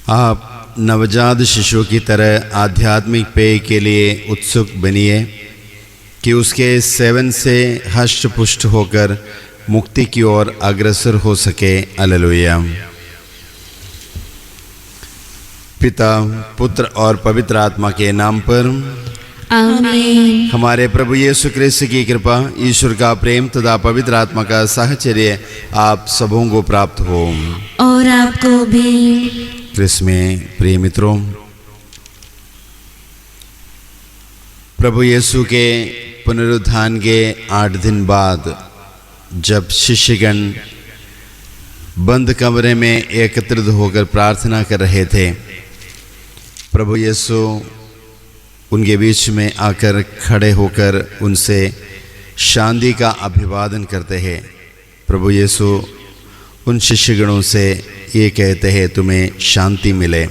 आप नवजात शिशु की तरह आध्यात्मिक पेय के लिए उत्सुक बनिए कि उसके सेवन से हष्ट पुष्ट होकर मुक्ति की ओर अग्रसर हो सके। हालेलुया। पिता, पुत्र और पवित्र आत्मा के नाम पर आमीन। हमारे प्रभु यीशु क्रिस्त की कृपा, ईश्वर का प्रेम तथा पवित्र आत्मा का साहचर्य आप सबों को प्राप्त हो और आपको भी। क्रिस्त में प्रिय मित्रों, प्रभु यीशु के पुनरुत्थान के 8 दिन बाद जब शिष्यगण बंद कमरे में एकत्रित होकर प्रार्थना कर रहे थे, प्रभु यीशु उनके बीच में आकर खड़े होकर उनसे शांति का अभिवादन करते हैं। प्रभु यीशु उन शिष्यगणों से ये कहते हैं, तुम्हें शांति मिले।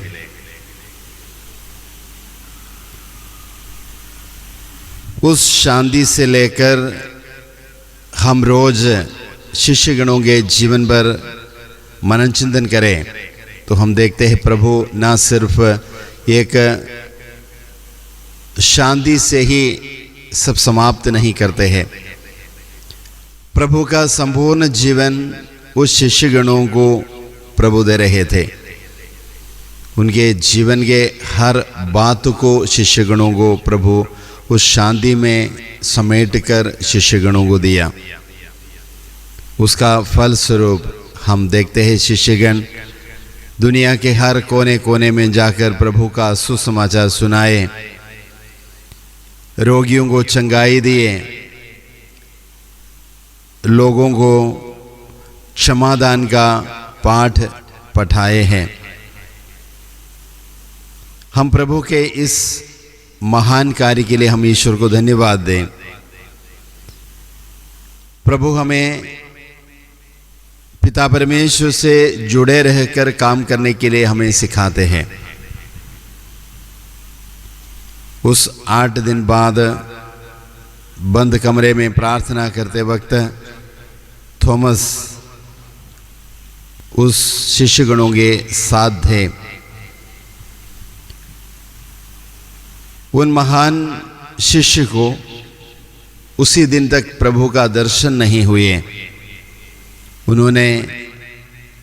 उस शांति से लेकर हम रोज शिष्यगणों के जीवन पर मनन चिंतन करें तो हम देखते हैं प्रभु ना सिर्फ एक शांति से ही सब समाप्त नहीं करते हैं। प्रभु का संपूर्ण जीवन उस शिष्यगणों को प्रभु दे रहे थे। उनके जीवन के हर बात को शिष्यगणों को प्रभु उस शांति में समेटकर शिष्यगणों को दिया। उसका फल स्वरूप हम देखते हैं शिष्यगण दुनिया के हर कोने कोने में जाकर प्रभु का सुसमाचार सुनाए, रोगियों को चंगाई दिए, लोगों को क्षमादान का पाठ पढ़ाए हैं। हम प्रभु के इस महान कार्य के लिए हम ईश्वर को धन्यवाद दें। प्रभु हमें पिता परमेश्वर से जुड़े रहकर काम करने के लिए हमें सिखाते हैं। उस 8 दिन बाद बंद कमरे में प्रार्थना करते वक्त थॉमस उस शिष्यगणों के साथ थे। उन महान शिष्य को उसी दिन तक प्रभु का दर्शन नहीं हुए। उन्होंने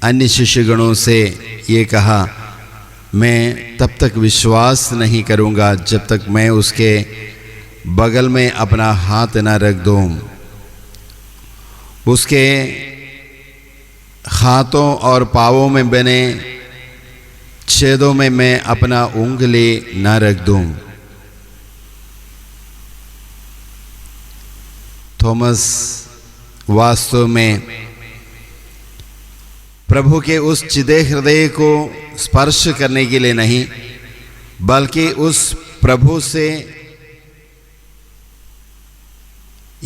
अन्य शिष्यगणों से ये कहा, मैं तब तक विश्वास नहीं करूँगा जब तक मैं उसके बगल में अपना हाथ न रख दूँ, उसके हाथों और पाँवों में बने छेदों में मैं अपना उंगली न रख दूँ। थॉमस वास्तव में प्रभु के उस चिदे हृदय को स्पर्श करने के लिए नहीं, बल्कि उस प्रभु से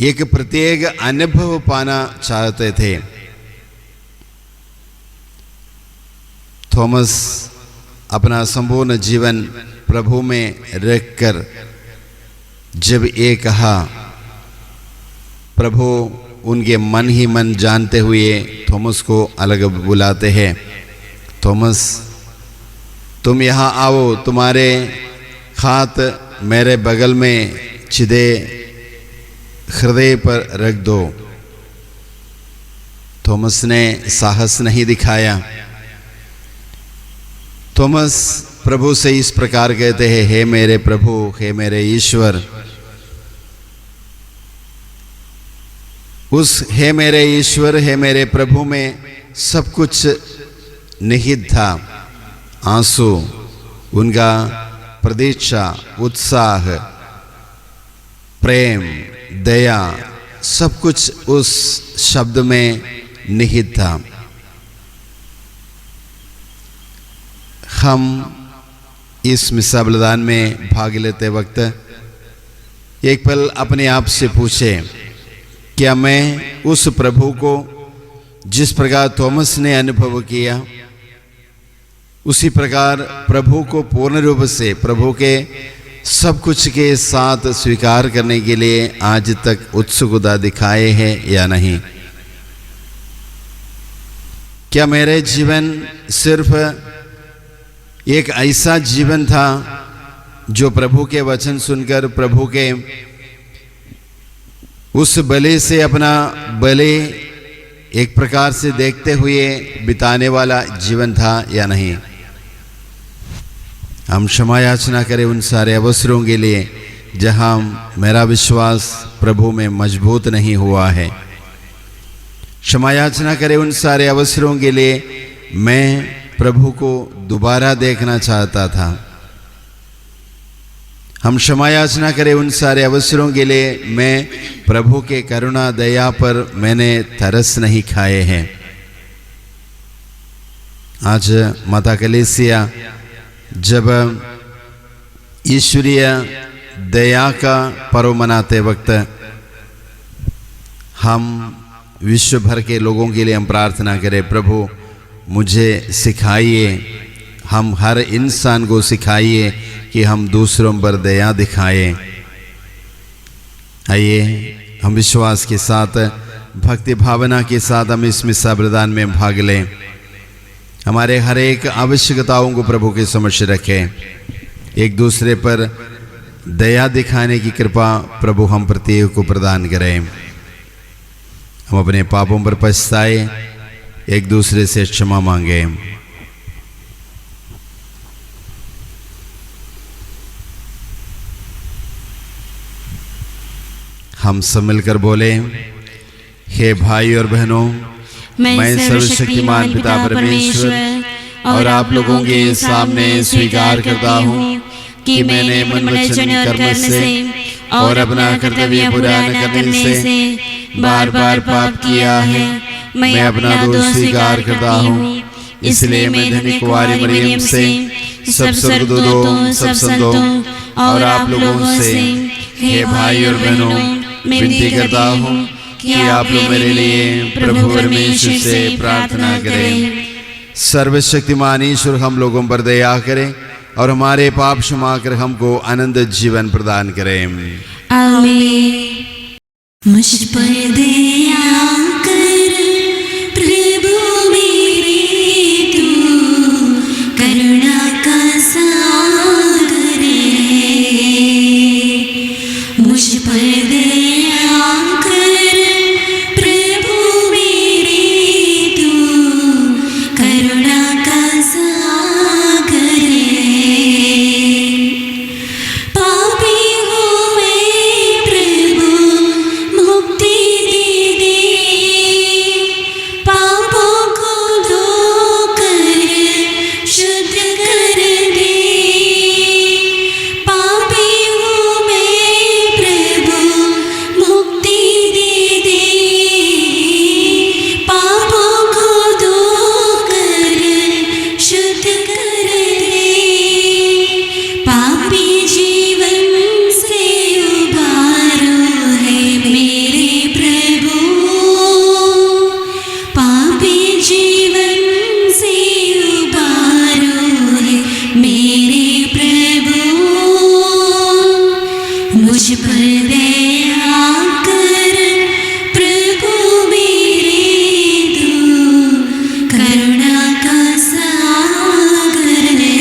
एक प्रत्येक अनुभव पाना चाहते थे। थॉमस अपना संपूर्ण जीवन प्रभु में रखकर जब ये कहा, प्रभु उनके मन ही मन जानते हुए थॉमस को अलग बुलाते हैं, थॉमस तुम यहाँ आओ, तुम्हारे हाथ मेरे बगल में चिदे हृदय पर रख दो। थॉमस ने साहस नहीं दिखाया। थॉमस प्रभु से इस प्रकार कहते हैं, हे मेरे प्रभु, हे मेरे ईश्वर। उस हे मेरे ईश्वर, हे मेरे प्रभु में सब कुछ निहित था। आंसू, उनका प्रतीक्षा, उत्साह, प्रेम, दया, सब कुछ उस शब्द में निहित था। हम इस मिसा बलिदान में भाग लेते वक्त एक पल अपने आप से पूछें, क्या मैं उस प्रभु को जिस प्रकार थॉमस ने अनुभव किया, उसी प्रकार प्रभु को पूर्ण रूप से प्रभु के सब कुछ के साथ स्वीकार करने के लिए आज तक उत्सुकता दिखाए हैं या नहीं? क्या मेरे जीवन सिर्फ एक ऐसा जीवन था जो प्रभु के वचन सुनकर प्रभु के उस बलि से अपना बलि एक प्रकार से देखते हुए बिताने वाला जीवन था या नहीं। हम क्षमा याचना करें उन सारे अवसरों के लिए जहां मेरा विश्वास प्रभु में मजबूत नहीं हुआ है। क्षमा याचना करें उन सारे अवसरों के लिए मैं प्रभु को दोबारा देखना चाहता था। हम क्षमा याचना करें उन सारे अवसरों के लिए मैं प्रभु के करुणा दया पर मैंने तरस नहीं खाए हैं। आज माता कलीसिया जब ईश्वरीय दया का पर्व मनाते वक्त हम विश्व भर के लोगों के लिए हम प्रार्थना करें, प्रभु मुझे सिखाइए, हम हर इंसान को सिखाइए कि हम दूसरों पर दया दिखाएं। आइए हम विश्वास के साथ भक्ति भावना के साथ हम इस मिसा प्रदान में भाग लें। हमारे हर एक आवश्यकताओं को प्रभु के समक्ष रखें। एक दूसरे पर दया दिखाने की कृपा प्रभु हम प्रत्येक को प्रदान करें। हम अपने पापों पर पछताए, एक दूसरे से क्षमा मांगे। हम सब मिलकर बोले, हे भाई और बहनों, मैं सर्वशक्तिमान पिता परमेश्वर और आप लोगों के सामने स्वीकार करता हूँ कि मैंने मन वचन कर्म से और अपना कर्तव्य पूरा न करने से बार बार पाप किया है। मैं अपना दोष स्वीकार करता हूँ। इसलिए मैं धन्य कुंवारी मरियम से, सब स्वर्गदूतों, सब संतों और आप लोगों से, हे भाई और बहनों, मैं विनती करता हूँ कि आप लोग मेरे लिए प्रभु परमेश्वर से प्रार्थना करें। सर्वशक्तिमान ईश्वर हम लोगों पर दया करें और हमारे पाप क्षमा कर हमको अनंत जीवन प्रदान करें। आमीन। मुझ पर दया कर प्रभु मेरे, तू करुणा का सागर है। मुझ पर दया कर प्रभु मेरे, तू करुणा का सागर है। पापी हूँ मैं प्रभु, मुक्ति दे दे। पापों को धोकर शुद्ध कर दे। पापी हूँ मैं प्रभु, मुक्ति दे दे। पापों को धोकर शुद्ध कर दे। पापी जीवन से उबारो है मेरे प्रभु। पापी जीवन से उबारो है मेरे प्रभु। मुझ पर दया कर प्रभु मेरे, तू करुणा का सागर है।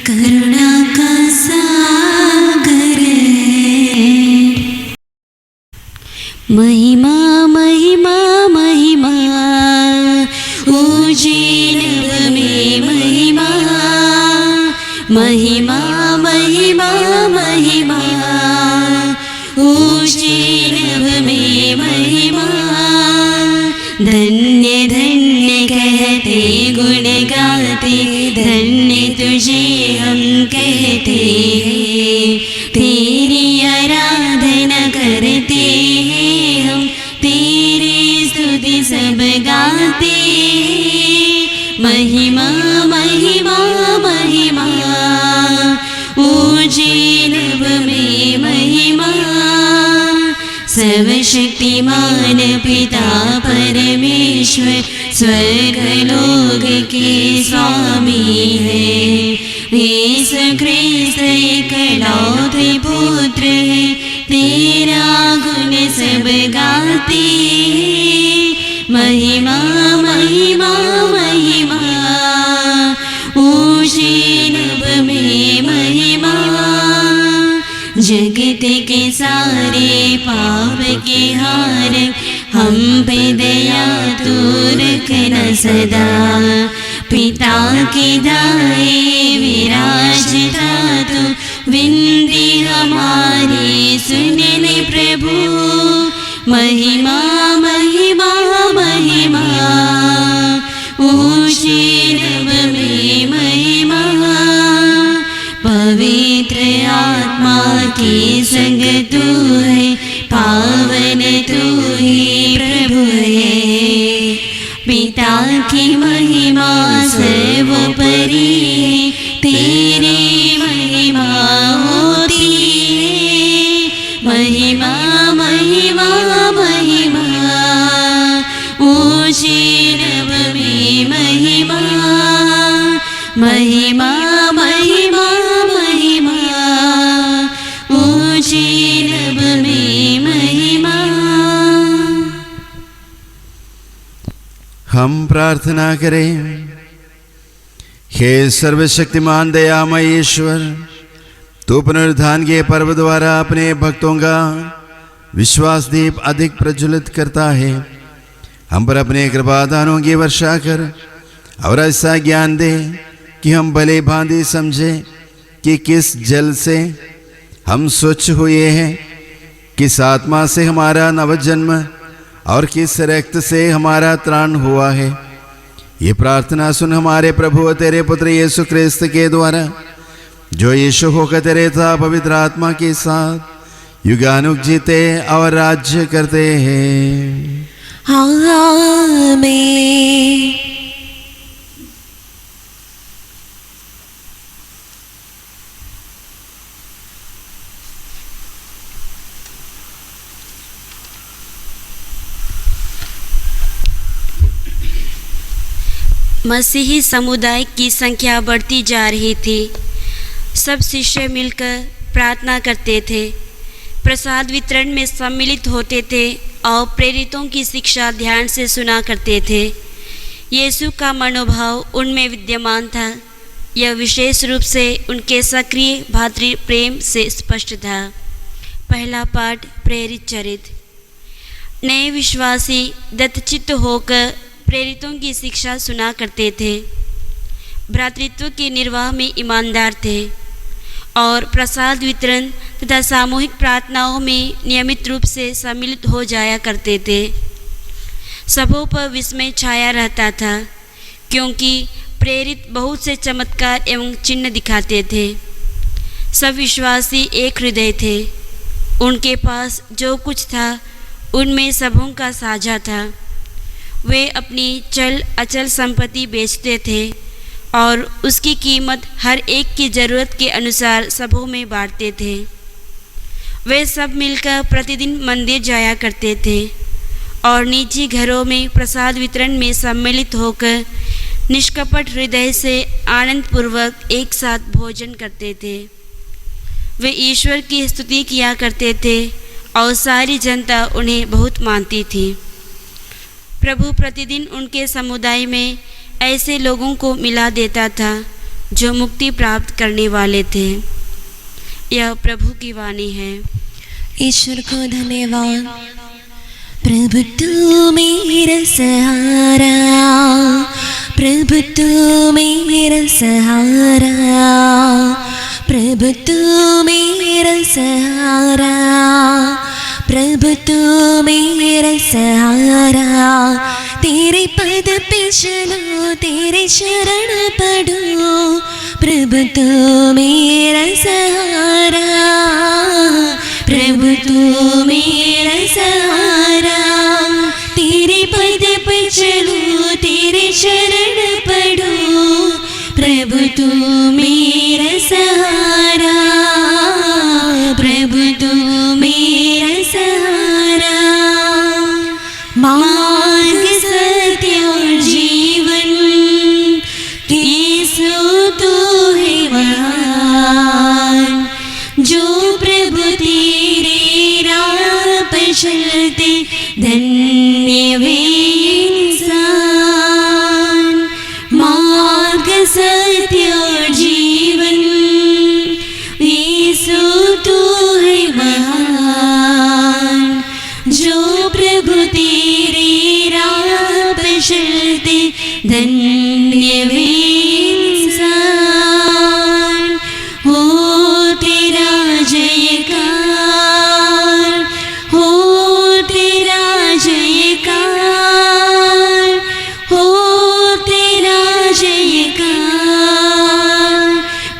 करुणा का सागर है। महिमा महिमा महिमा, ऊंचे नभ में महिमा। महिमा महिमा महिमा, ऊंचे नभ में महिमा। धन्य धन्य कहते गुण गाते, धन्य तुझे हम कहते हैं। तेरी आराधना करते हैं हम, तेरी स्तुति सब गाते हैं। महिमा महिमा महिमा, ऊंचे नभ में महिमा। सर्वशक्तिमान पिता परमेश्वर, स्वर्ग लोक के स्वामी है। यीशु ख्रिस्त इकलौते पुत्र है, तेरा गुण सब गाते हैं। महिमा महिमा महिमा, जगत के सारे पाप के हारक हम पे दया तू रखना सदा। पिता की दाए विराजता तू विनती हमारी सुनने प्रभु। महिमा महिमा महिमा ऊंचे रब में महिमा। पवित्र आत्मा की संग तू है पावन तू ही प्रभु है। पिता की महिमा सर्वोपरि है तेरी महिमा होती है। महिमा महिमा महिमा ऊंचे रब में महिमा। महिमा महिमा महिमा ऊंचे रब में महिमा। हम प्रार्थना करें। हे सर्वशक्तिमान दयामय ईश्वर, तू पुनरुत्थान के पर्व द्वारा अपने भक्तों का विश्वास दीप अधिक प्रज्वलित करता है। हम पर अपने कृपादानों की वर्षा कर और ऐसा ज्ञान दे कि हम भले भांति समझे कि किस जल से हम स्वच्छ हुए हैं, किस आत्मा से हमारा नवजन्म और किस रक्त से हमारा त्राण हुआ है। ये प्रार्थना सुन हमारे प्रभु तेरे पुत्र यीशु क्रिस्त के द्वारा, जो यीशु होकर तेरे था पवित्र आत्मा के साथ युगानुग जीते और राज्य करते हैं। आमीन। मसीही समुदाय की संख्या बढ़ती जा रही थी। सब शिष्य मिलकर प्रार्थना करते थे, प्रसाद वितरण में सम्मिलित होते थे और प्रेरितों की शिक्षा ध्यान से सुना करते थे। यीशु का मनोभाव उनमें विद्यमान था। यह विशेष रूप से उनके सक्रिय भातृ प्रेम से स्पष्ट था। पहला पाठ प्रेरित चरित्र। नए विश्वासी दत्तचित्त होकर प्रेरितों की शिक्षा सुना करते थे, भ्रातृत्व के निर्वाह में ईमानदार थे और प्रसाद वितरण तथा सामूहिक प्रार्थनाओं में नियमित रूप से सम्मिलित हो जाया करते थे। सबों पर विस्मय छाया रहता था, क्योंकि प्रेरित बहुत से चमत्कार एवं चिन्ह दिखाते थे। सब विश्वासी एक हृदय थे। उनके पास जो कुछ था उनमें सबों का साझा था। वे अपनी चल अचल संपत्ति बेचते थे और उसकी कीमत हर एक की ज़रूरत के अनुसार सबों में बांटते थे। वे सब मिलकर प्रतिदिन मंदिर जाया करते थे और निजी घरों में प्रसाद वितरण में सम्मिलित होकर निष्कपट हृदय से आनंदपूर्वक एक साथ भोजन करते थे। वे ईश्वर की स्तुति किया करते थे और सारी जनता उन्हें बहुत मानती थी। प्रभु प्रतिदिन उनके समुदाय में ऐसे लोगों को मिला देता था जो मुक्ति प्राप्त करने वाले थे। यह प्रभु की वाणी है। ईश्वर को धन्यवाद। प्रभु तू मेरा सहारा, प्रभु तू मेरा सहारा, प्रभु तू मेरा सहारा, प्रभु तू मेरा सहारा। तेरे पद पे चलो, तेरे शरण पढ़ो, प्रभु तू मेरा सहारा, प्रभु तू मेरा सहारा। तेरे पद पे चलो, तेरे शरण पढ़ो, प्रभु तू मेरा सहारा, प्रभु तू मेरा सहारा। मार्ग सत्य और जीवन, यीशु तू है महान। जो प्रभु तेरे राह पर चलते, धन्य वे इंसान। मार्ग सत्य और जीवन, यीशु तू है वे इंसान हो तेरा जयकार, हो तेरा जयकार, हो तेरा जयकार।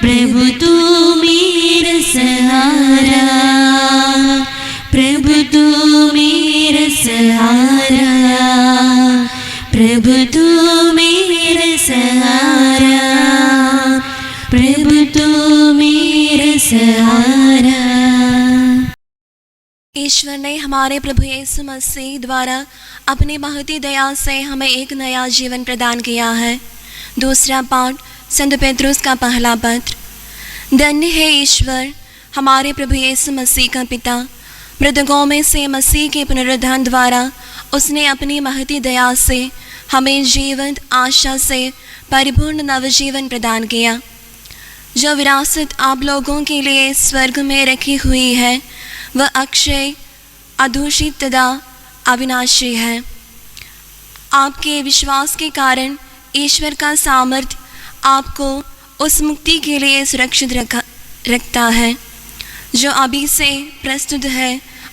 प्रभु तू मेरा सहारा, प्रभु तू मेरा सहारा, प्रभु तू मेरा सहारा, प्रभु तू मेरा सहारा। ईश्वर ने हमारे प्रभु यीशु मसीह द्वारा अपनी महती दया से हमें एक नया जीवन प्रदान किया है। दूसरा पाठ संत पेत्रुस का पहला पत्र। धन्य है ईश्वर हमारे प्रभु यीशु मसीह का पिता, मृतकों में से मसीह के पुनरुत्थान द्वारा उसने अपनी महती दया से हमें जीवंत आशा से परिपूर्ण नवजीवन प्रदान किया। जो विरासत आप लोगों के लिए स्वर्ग में रखी हुई है वह अक्षय, अदूषित तथा अविनाशी है। आपके विश्वास के कारण ईश्वर का सामर्थ्य आपको उस मुक्ति के लिए सुरक्षित रखता है जो अभी से प्रस्तुत है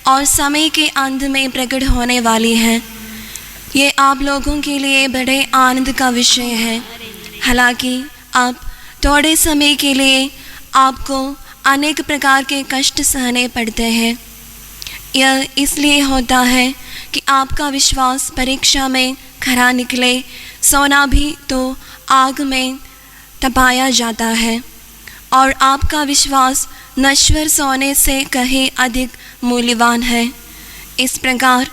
और समय के अंत में प्रकट होने वाली है। ये आप लोगों के लिए बड़े आनंद का विषय है। हालांकि अब थोड़े समय के लिए आपको अनेक प्रकार के कष्ट सहने पड़ते हैं। यह इसलिए होता है कि आपका विश्वास परीक्षा में खरा निकले। सोना भी तो आग में तपाया जाता है और आपका विश्वास नश्वर सोने से कहीं अधिक मूल्यवान है। इस प्रकार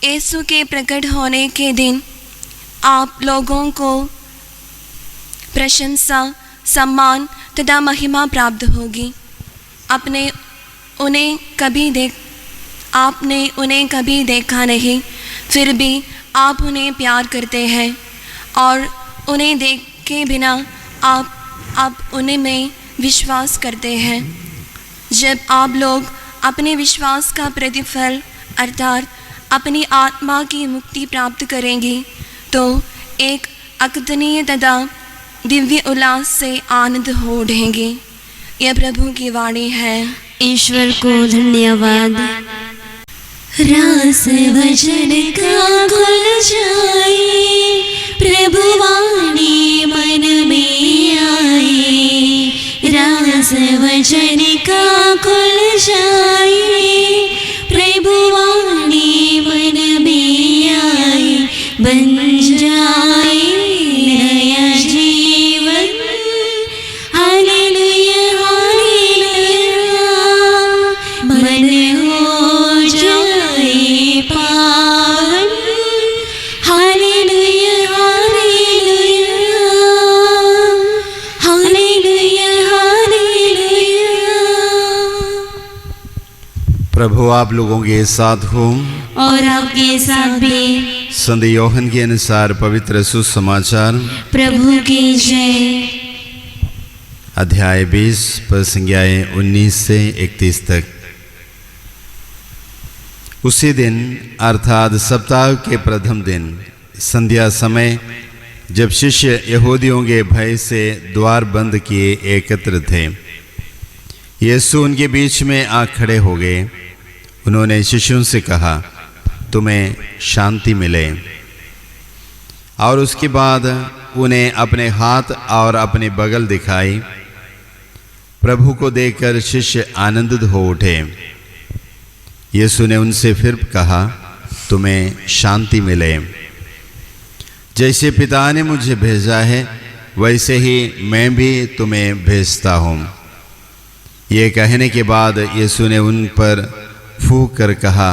यीशु के प्रकट होने के दिन आप लोगों को प्रशंसा, सम्मान तथा महिमा प्राप्त होगी। आपने उन्हें कभी देखा नहीं, फिर भी आप उन्हें प्यार करते हैं और उन्हें देखे बिना आप उन्हें में विश्वास करते हैं। जब आप लोग अपने विश्वास का प्रतिफल अर्थात अपनी आत्मा की मुक्ति प्राप्त करेंगी तो एक अकथनीय तथा दिव्य उल्लास से आनंद हो उठेंगे। यह प्रभु की वाणी है। ईश्वर को धन्यवाद। रास वचन का खुल जाए, प्रभु वाणी मन में आए। रास वचन का खुल जाए, प्रभु वाणी मन में आए। बन जाए नया जीवन, हालेलुया हालेलुया। मन हो जाए पावन, हालेलुया हालेलुया, हालेलुया हालेलुया। प्रभु आप लोगों के साथ हो और आपके साथ भी। संत योहन के अनुसार पवित्र सुसमाचार प्रभु की जय। अध्याय 20 पद संज्ञाएं 19 से 31 तक। उसी दिन अर्थात सप्ताह के प्रथम दिन संध्या समय जब शिष्य यहूदियों के भय से द्वार बंद किए एकत्र थे, यीशु उनके बीच में आ खड़े हो गए। उन्होंने शिष्यों से कहा, तुम्हें शांति मिले। और उसके बाद उन्हें अपने हाथ और अपने बगल दिखाई। प्रभु को देखकर शिष्य आनंदित हो उठे। यीशु ने उनसे फिर कहा, तुम्हें शांति मिले। जैसे पिता ने मुझे भेजा है वैसे ही मैं भी तुम्हें भेजता हूँ। ये कहने के बाद यीशु ने उन पर फूंक कर कहा,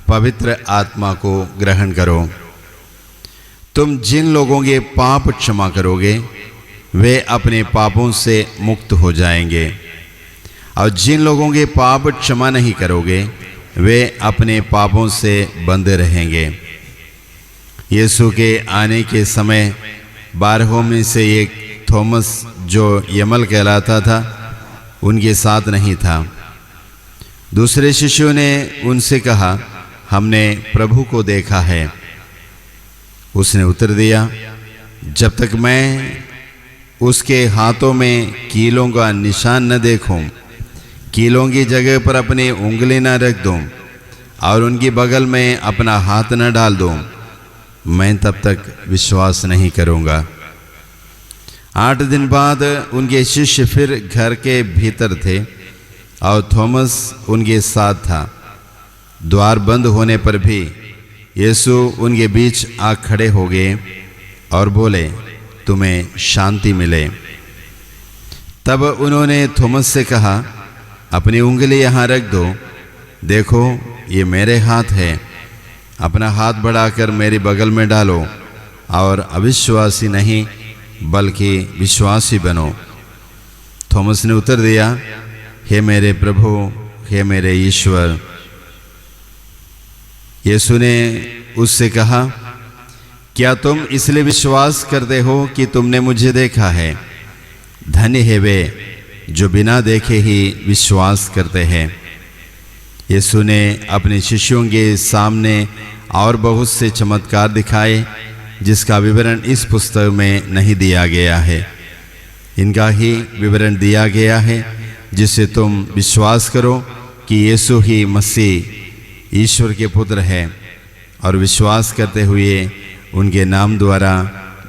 पवित्र आत्मा को ग्रहण करो। तुम जिन लोगों के पाप क्षमा करोगे वे अपने पापों से मुक्त हो जाएंगे, और जिन लोगों के पाप क्षमा नहीं करोगे वे अपने पापों से बंधे रहेंगे। यीशु के आने के समय 12 में से एक थॉमस, जो यमल कहलाता था, उनके साथ नहीं था। दूसरे शिष्यों ने उनसे कहा, हमने प्रभु को देखा है। उसने उत्तर दिया, जब तक मैं उसके हाथों में कीलों का निशान न देखूं, कीलों की जगह पर अपनी उंगली न रख दूं और उनकी बगल में अपना हाथ न डाल दूं, मैं तब तक विश्वास नहीं करूंगा। 8 दिन बाद उनके शिष्य फिर घर के भीतर थे और थॉमस उनके साथ था। द्वार बंद होने पर भी यीशु उनके बीच आ खड़े हो गए और बोले, तुम्हें शांति मिले। तब उन्होंने थॉमस से कहा, अपनी उंगली यहाँ रख दो, देखो ये मेरे हाथ है, अपना हाथ बढ़ाकर मेरी बगल में डालो और अविश्वासी नहीं बल्कि विश्वासी बनो। थॉमस ने उत्तर दिया, हे मेरे प्रभु, हे मेरे ईश्वर। यीशु ने उससे कहा, क्या तुम इसलिए विश्वास करते हो कि तुमने मुझे देखा है? धन्य है वे जो बिना देखे ही विश्वास करते हैं। यीशु ने अपने शिष्यों के सामने और बहुत से चमत्कार दिखाए जिसका विवरण इस पुस्तक में नहीं दिया गया है। इनका ही विवरण दिया गया है जिससे तुम विश्वास करो कि यीशु ही मसीह ईश्वर के पुत्र है और विश्वास करते हुए उनके नाम द्वारा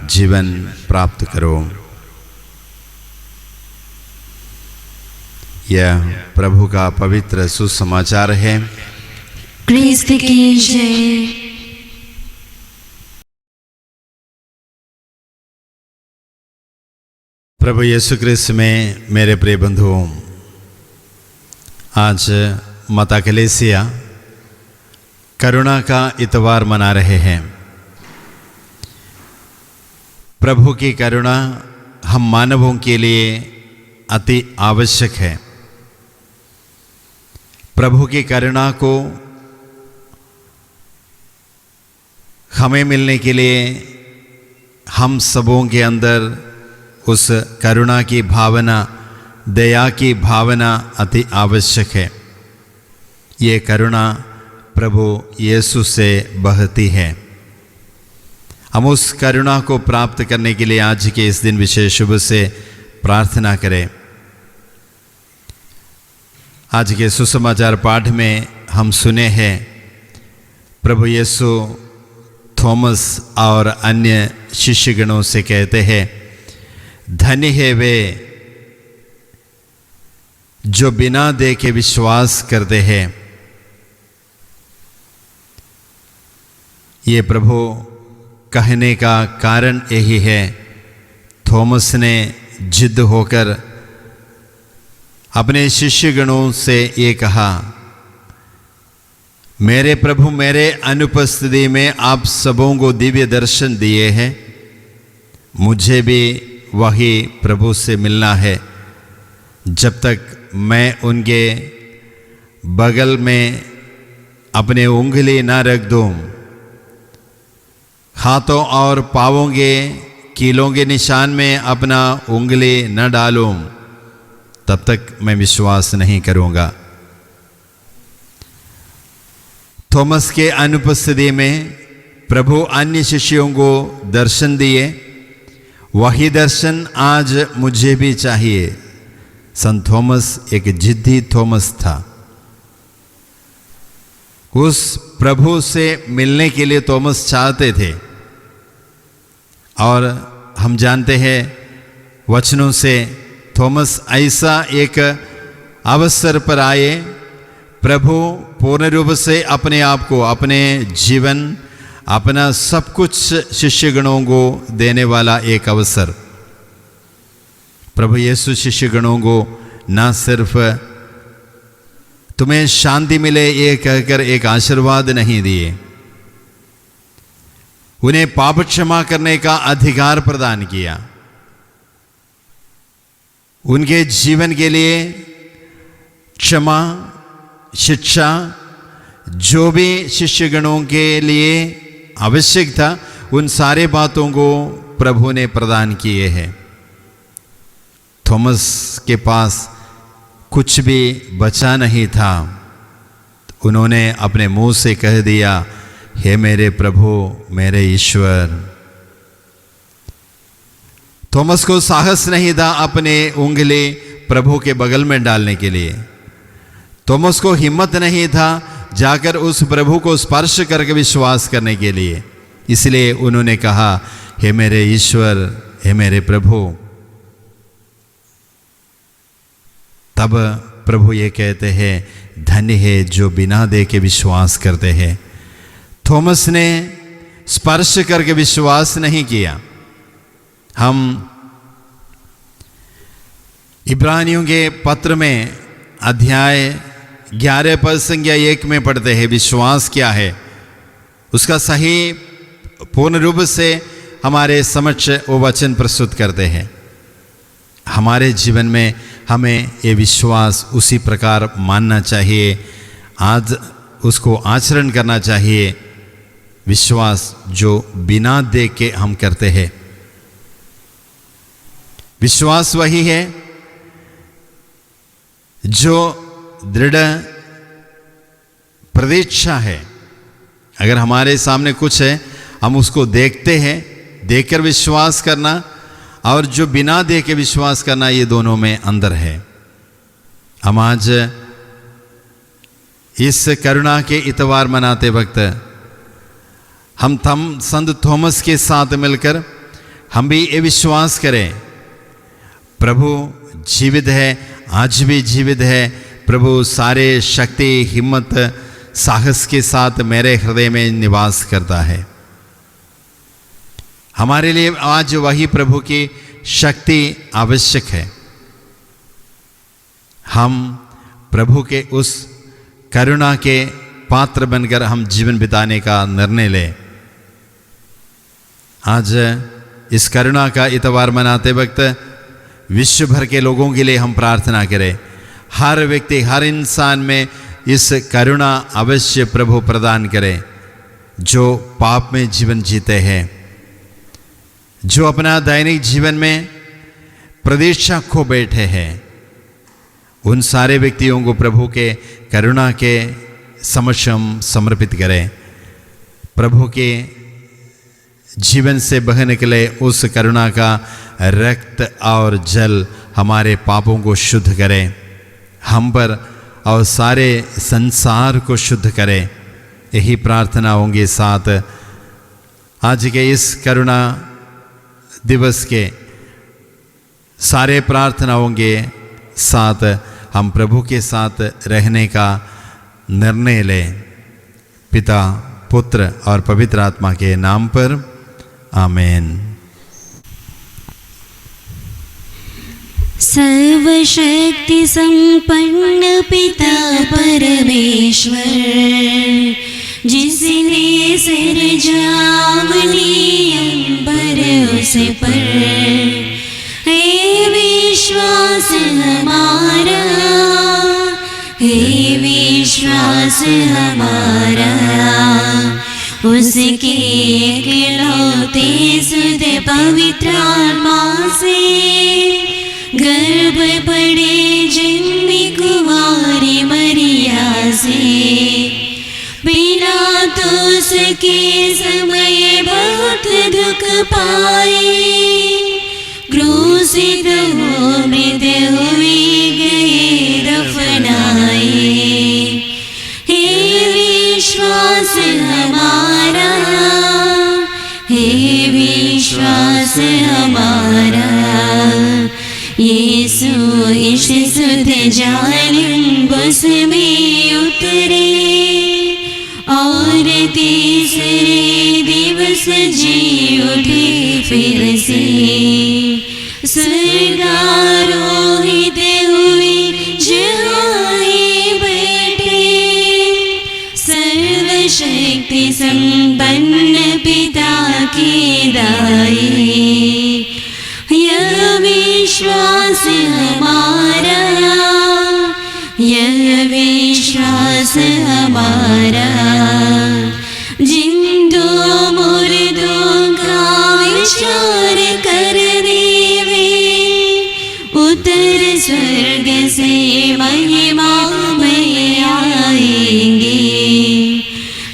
जीवन प्राप्त करो। यह प्रभु का पवित्र सुसमाचार है। क्रिस्त की जय। प्रभु यीशु क्रिस्त में मेरे प्रिय बंधुओं, आज माता कलीसिया करुणा का इतवार मना रहे हैं। प्रभु की करुणा हम मानवों के लिए अति आवश्यक है। प्रभु की करुणा को हमें मिलने के लिए हम सबों के अंदर उस करुणा की भावना, दया की भावना अति आवश्यक है। ये करुणा प्रभु यीशु से बहती है। हम उस करुणा को प्राप्त करने के लिए आज के इस दिन विशेष शुभ से प्रार्थना करें। आज के सुसमाचार पाठ में हम सुने हैं प्रभु यीशु थॉमस और अन्य शिष्यगणों से कहते हैं, धन्य है वे जो बिना देखे विश्वास करते हैं। ये प्रभु कहने का कारण यही है। थॉमस ने जिद होकर अपने शिष्यगणों से ये कहा, मेरे प्रभु मेरे अनुपस्थिति में आप सबों को दिव्य दर्शन दिए हैं, मुझे भी वही प्रभु से मिलना है। जब तक मैं उनके बगल में अपने उंगली न रख दूं, हाथों और पांवों के कीलों के निशान में अपना उंगली न डालूं, तब तक मैं विश्वास नहीं करूंगा। थॉमस के अनुपस्थिति में प्रभु अन्य शिष्यों को दर्शन दिए, वही दर्शन आज मुझे भी चाहिए। संत थॉमस एक जिद्दी थॉमस था। उस प्रभु से मिलने के लिए थॉमस चाहते थे और हम जानते हैं वचनों से थॉमस ऐसा एक अवसर पर आए, प्रभु पूर्ण रूप से अपने आप को, अपने जीवन, अपना सब कुछ शिष्यगणों को देने वाला एक अवसर। प्रभु यीशु शिष्यगणों को न सिर्फ तुम्हें शांति मिले ये कहकर एक आशीर्वाद नहीं दिए, उन्हें पाप क्षमा करने का अधिकार प्रदान किया। उनके जीवन के लिए क्षमा, शिक्षा, जो भी शिष्यगणों के लिए आवश्यक था, उन सारे बातों को प्रभु ने प्रदान किए हैं। थॉमस के पास कुछ भी बचा नहीं था। उन्होंने अपने मुंह से कह दिया, हे मेरे प्रभु, मेरे ईश्वर। थॉमस को साहस नहीं था अपने उंगली प्रभु के बगल में डालने के लिए। थॉमस को हिम्मत नहीं था जाकर उस प्रभु को स्पर्श करके विश्वास करने के लिए। इसलिए उन्होंने कहा, हे मेरे ईश्वर, हे मेरे प्रभु। तब प्रभु ये कहते हैं, धन्य है जो बिना देखे विश्वास करते हैं। थॉमस ने स्पर्श करके विश्वास नहीं किया। हम इब्रानियों के पत्र में अध्याय 11 पद संख्या 1 में पढ़ते हैं, विश्वास क्या है, उसका सही पूर्ण रूप से हमारे समक्ष वो वचन प्रस्तुत करते हैं। हमारे जीवन में हमें ये विश्वास उसी प्रकार मानना चाहिए, आज उसको आचरण करना चाहिए। विश्वास जो बिना देख के हम करते हैं। विश्वास वही है जो दृढ़ प्रतीक्षा है। अगर हमारे सामने कुछ है, हम उसको देखते हैं, देखकर विश्वास करना और जो बिना देखे विश्वास करना, ये दोनों में अंतर है। हम आज इस करुणा के इतवार मनाते वक्त हम संत थॉमस के साथ मिलकर हम भी ये विश्वास करें, प्रभु जीवित है, आज भी जीवित है। प्रभु सारे शक्ति, हिम्मत, साहस के साथ मेरे हृदय में निवास करता है। हमारे लिए आज वही प्रभु की शक्ति आवश्यक है। हम प्रभु के उस करुणा के पात्र बनकर हम जीवन बिताने का निर्णय लें। आज इस करुणा का इतवार मनाते वक्त विश्व भर के लोगों के लिए हम प्रार्थना करें। हर व्यक्ति, हर इंसान में इस करुणा अवश्य प्रभु प्रदान करें, जो पाप में जीवन जीते हैं, जो अपना दैनिक जीवन में प्रतीक्षा खो बैठे हैं। उन सारे व्यक्तियों को प्रभु के करुणा के समक्ष हम समर्पित करें। प्रभु के जीवन से बह निकले उस करुणा का रक्त और जल हमारे पापों को शुद्ध करें, हम पर और सारे संसार को शुद्ध करें। यही प्रार्थनाओं के साथ आज के इस करुणा दिवस के सारे प्रार्थनाओं के साथ हम प्रभु के साथ रहने का निर्णय लें। पिता, पुत्र और पवित्र आत्मा के नाम पर आमीन। सर्वशक्ति संपन्न पिता परमेश्वर, जिसने सिरजावनी अंबर उस पर, हे विश्वास हमारा, हे विश्वास हमारा, उसके इकलौते सुध पवित्र आत्मा से गर्भ पड़े जन्मी कुमारी मरिया से, बिना तो उसके समय बहुत दुख पाए, क्रूसित हो मृत हुए गए दफनाए। हे विश्वास हमारा, हे विश्वास हमारा, यीशु इस सुध जालिम में उतरे और तीसरे दिवस जी उठे फिर से, स्वर्गारोहित हुए जहाँ बैठे, सर्वशक्ति संपन्न पिता की दाई। यह विश्वास हमारा, यह विश्वास हमारा, जिन दो मुर्दों का विचार कर देवे, उतर स्वर्ग से महिमा में आएंगे।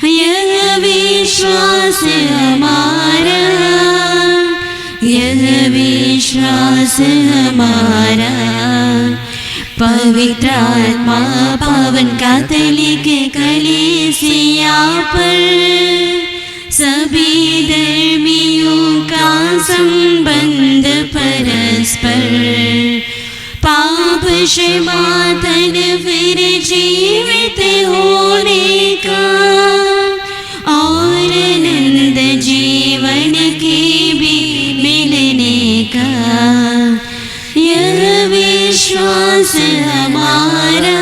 यह विश्वास हमारा, यह विश्वास हमारा। पवित्र आत्मा पावन कैथोलिक कलीसिया पर सभी धर्मियों का संबंध परस्पर पाप क्षमापन फिर जीवित होने का और नंद जीवन के भी मिलने का यह विश्वास हमारा,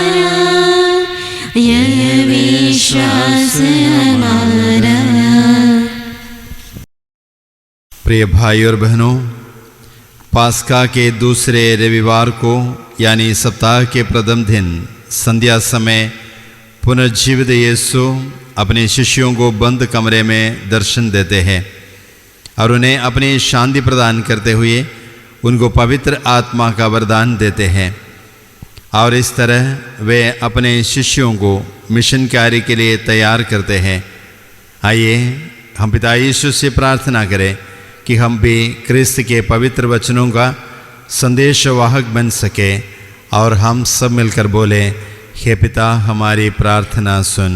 यह विश्वास हमारा। प्रिय भाई और बहनों, पास्का के दूसरे रविवार को यानी सप्ताह के प्रथम दिन संध्या समय पुनर्जीवित यीशु अपने शिष्यों को बंद कमरे में दर्शन देते हैं और उन्हें अपनी शांति प्रदान करते हुए उनको पवित्र आत्मा का वरदान देते हैं और इस तरह वे अपने शिष्यों को मिशन कार्य के लिए तैयार करते हैं। आइए हम पिता यीशु से प्रार्थना करें कि हम भी क्रिस्त के पवित्र वचनों का संदेशवाहक बन सके और हम सब मिलकर बोले, हे पिता हमारी प्रार्थना सुन।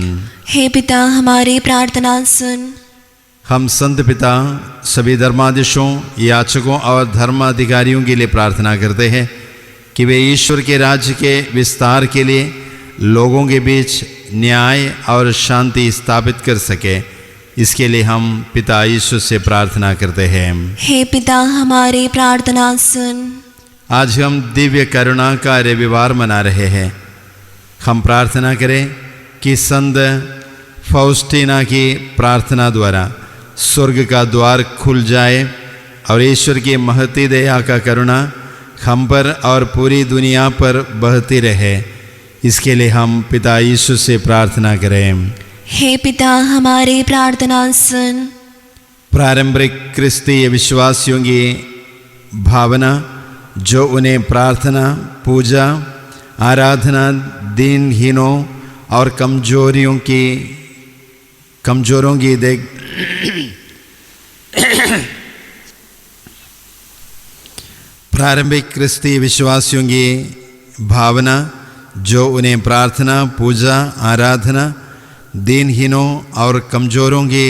हे पिता हमारी प्रार्थना सुन। हम संत पिता सभी धर्माधीशों, याचकों और धर्माधिकारियों के लिए प्रार्थना करते हैं कि वे ईश्वर के राज्य के विस्तार के लिए लोगों के बीच न्याय और शांति स्थापित कर सके। इसके लिए हम पिता यीशु से प्रार्थना करते हैं। हे पिता हमारी प्रार्थना सुन। आज हम दिव्य करुणा का रविवार मना रहे हैं। हम प्रार्थना करें कि संत फौस्टीना की प्रार्थना द्वारा स्वर्ग का द्वार खुल जाए और ईश्वर की महती दया का करुणा हम पर और पूरी दुनिया पर बहती रहे। इसके लिए हम पिता यीशु से प्रार्थना करें। हे पिता हमारी प्रार्थना सुन। प्रारंभिक क्रिस्तीय विश्वासियों की भावना जो उन्हें प्रार्थना, पूजा, आराधना दीनहीनों और कमजोरों की देख प्रारंभिक क्रिस्तीय विश्वासियों की भावना जो उन्हें प्रार्थना, पूजा, आराधना दीनहीनों और कमजोरों की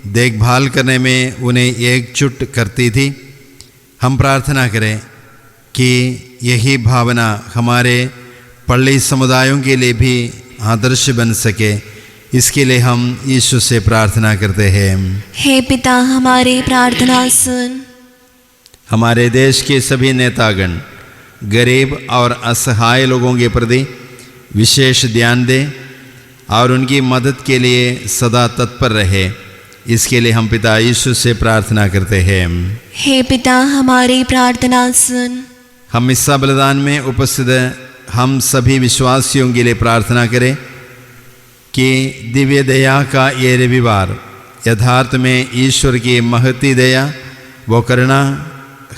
देखभाल करने में उन्हें एकजुट करती थी। हम प्रार्थना करें कि यही भावना हमारे पल्ली समुदायों के लिए भी आदर्श बन सके। इसके लिए हम यीशु से प्रार्थना करते हैं। हे पिता हमारी प्रार्थना सुन। हमारे देश के सभी नेतागण गरीब और असहाय लोगों के प्रति विशेष ध्यान दें और उनकी मदद के लिए सदा तत्पर रहे। इसके लिए हम पिता यीशु से प्रार्थना करते हैं। हे पिता हमारी प्रार्थना सुन। हम मिस्सा बलिदान में उपस्थित हम सभी विश्वासियों के लिए प्रार्थना करें कि दिव्य दया का ये रविवार यथार्थ में ईश्वर की महती दया वो करुणा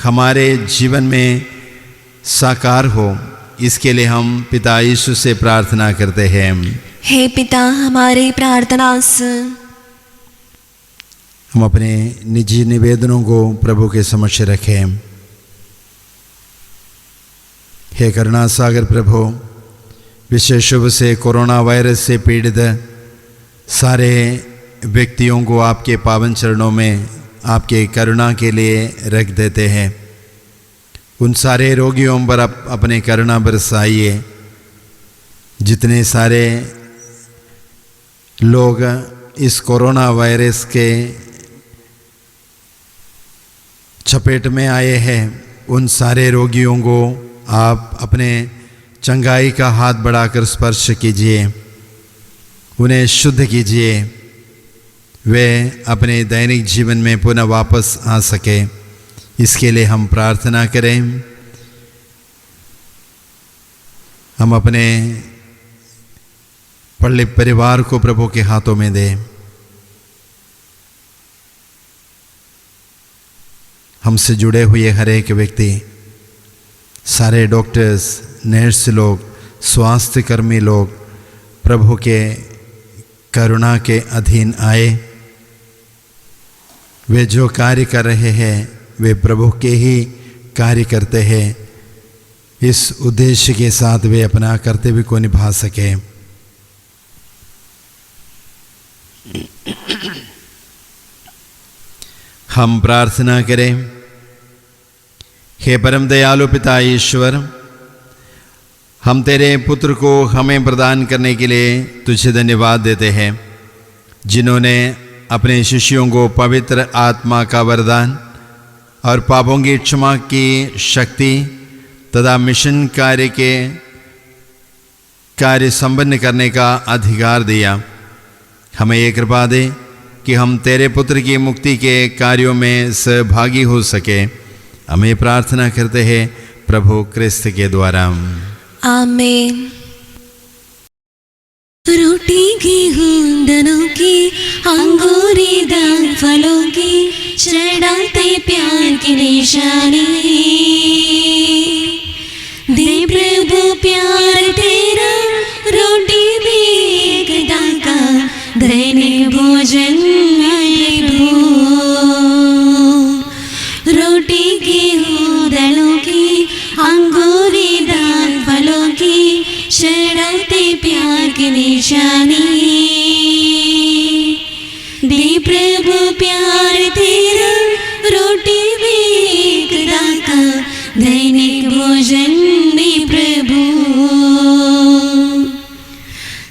हमारे जीवन में साकार हो। इसके लिए हम पिता यीशु से प्रार्थना करते हैं। हे पिता हमारी प्रार्थना सुन। हम अपने निजी निवेदनों को प्रभु के समक्ष रखें। हे करुणा सागर प्रभु, विशेष रूप से कोरोना वायरस से पीड़ित सारे व्यक्तियों को आपके पावन चरणों में आपके करुणा के लिए रख देते हैं। उन सारे रोगियों पर आप अपने करुणा बरसाइए। जितने सारे लोग इस कोरोना वायरस के चपेट में आए हैं, उन सारे रोगियों को आप अपने चंगाई का हाथ बढ़ाकर स्पर्श कीजिए, उन्हें शुद्ध कीजिए, वे अपने दैनिक जीवन में पुनः वापस आ सके। इसके लिए हम प्रार्थना करें। हम अपने पल्ली परिवार को प्रभु के हाथों में दें। हमसे जुड़े हुए हर एक व्यक्ति, सारे डॉक्टर्स, नर्स लोग, स्वास्थ्य कर्मी लोग प्रभु के करुणा के अधीन आए। वे जो कार्य कर रहे हैं वे प्रभु के ही कार्य करते हैं, इस उद्देश्य के साथ वे अपना कर्तव्य को निभा सके। हम प्रार्थना करें। हे परम दयालु पिता ईश्वर, हम तेरे पुत्र को हमें प्रदान करने के लिए तुझे धन्यवाद देते हैं, जिन्होंने अपने शिष्यों को पवित्र आत्मा का वरदान और पापों की क्षमा की शक्ति तथा मिशन कार्य संपन्न करने का अधिकार दिया। हमें ये कृपा दे कि हम तेरे पुत्र की मुक्ति के कार्यों में सहभागी हो सके। हमें प्रार्थना करते हैं प्रभु क्रिस्त के द्वारा, आमीन। रोटी गेहूं दनों की, अंगूरी दाल फलों की, चढ़ाते प्यार की निशानी। दे प्रभु प्यार तेरा, रोटी भी एक दाका, दैनिक भोजन है प्रभु। रोटी गेहूं दलों की, अंगूरी दाल फलों की, चढ़ाते प्यार की निशानी। दे प्रभु प्यार तेरा, रोटी भी एक दाका, दैनिक भोजन में प्रभु।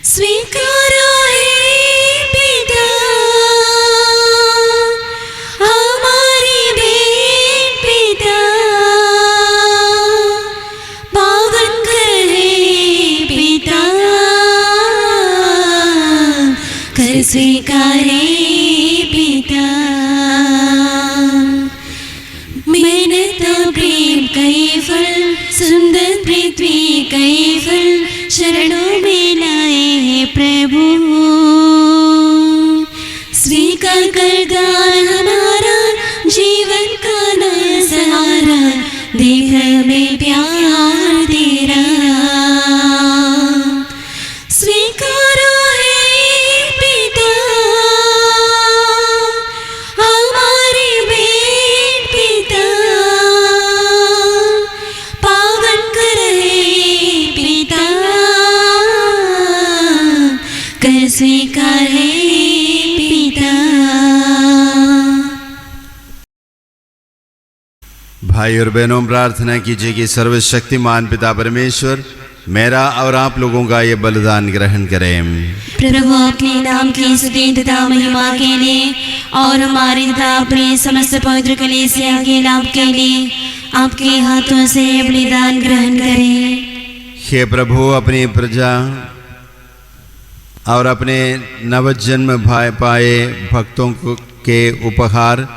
स्वीकारो है पिता हमारी भेंट, पिता पावन कर है पिता, कर स्वीकारे पिता। मेहनत प्रेम कई फल, सुंदर पृथ्वी कई फल, शरणों में लाए हैं प्रभु। स्वीकार कर गान हमारा, जीवन का नया सहारा, देह में प्यार तेरा। स्वीकारो है पिता हमारी भेंट, पिता पावन कर है पिता, कर स्वीकार है पिता। भाई और बहनों, प्रार्थना कीजिए कि सर्वशक्तिमान पिता परमेश्वर मेरा और आप लोगों का ये बलिदान ग्रहण करें। प्रभु अपने नाम की स्तुति तथा महिमा के लिए और हमारे तथा अपने समस्त पवित्र कलीसिया के लाभ के लिए आपके हाथों से बलिदान ग्रहण करें। हे प्रभु, अपनी प्रजा और अपने नवजन्म पाए भक्तों के उपहार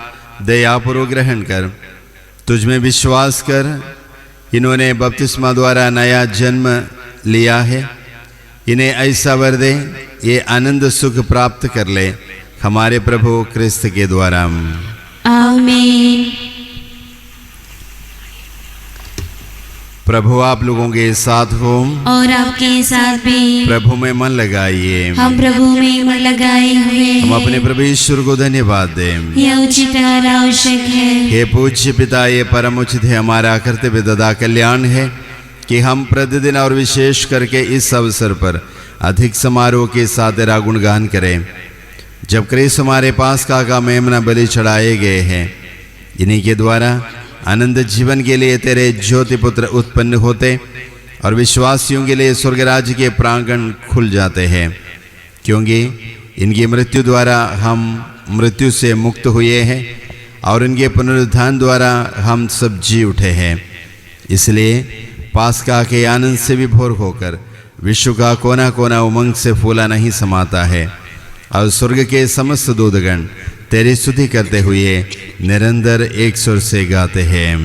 दयापूर्वक ग्रहण कर, तुझ में विश्वास कर इन्होंने बपतिस्मा द्वारा नया जन्म लिया है, इन्हें ऐसा वर दे ये आनंद सुख प्राप्त कर ले, हमारे प्रभु क्रिस्त के द्वारा, आमीन। प्रभु आप लोगों के साथ हो और आपके साथ भी। प्रभु में मन लगाइए। हम प्रभु में मन लगाए हुए हम हैं। अपने प्रभु ईश्वर को धन्यवाद दें। यह उचित और आवश्यक है। हे पूज्य पिता, ये परम उचित है, हमारा कर्तव्य तथा कल्याण है कि हम प्रतिदिन और विशेष करके इस अवसर पर अधिक समारोह के साथ तेरा गुणगान करें, जब क्रिस्त हमारे पास का मेमना बलि चढ़ाए गए हैं। इन्हीं के द्वारा आनंद जीवन के लिए तेरे ज्योति पुत्र उत्पन्न होते और विश्वासियों के लिए स्वर्ग राज्य के प्रांगण खुल जाते हैं, क्योंकि इनकी मृत्यु द्वारा हम मृत्यु से मुक्त हुए हैं और इनके पुनरुत्थान द्वारा हम सब जी उठे हैं। इसलिए पास्का के आनंद से विभोर होकर विश्व का कोना कोना उमंग से फूला नहीं समाता है और स्वर्ग के समस्त दूतगण तेरी स्तुति करते हुए निरंतर एक सुर से गाते हैं।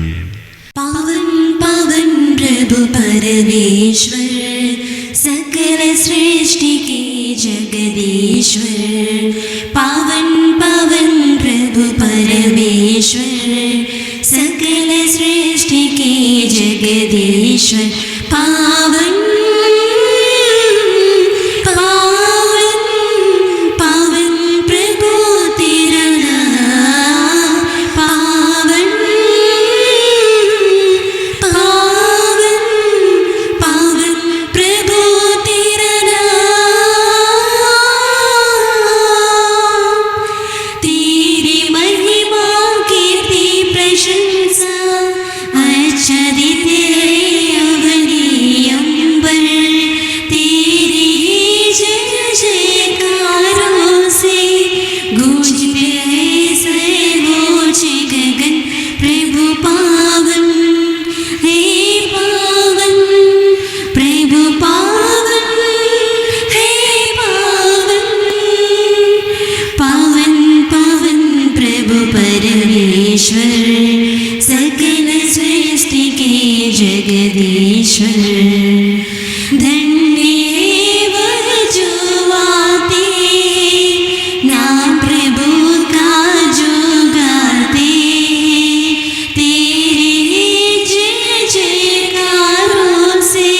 पावन पावन प्रभु परमेश्वर, सकल सृष्टि के जगदीश्वर। पावन पावन प्रभु परमेश्वर, सकल सृष्टि के जगदीश्वर। पावन जगदीश्वर। धन्य वह जो आते नाम प्रभु का जो गाते, तेरे जय जयकारों से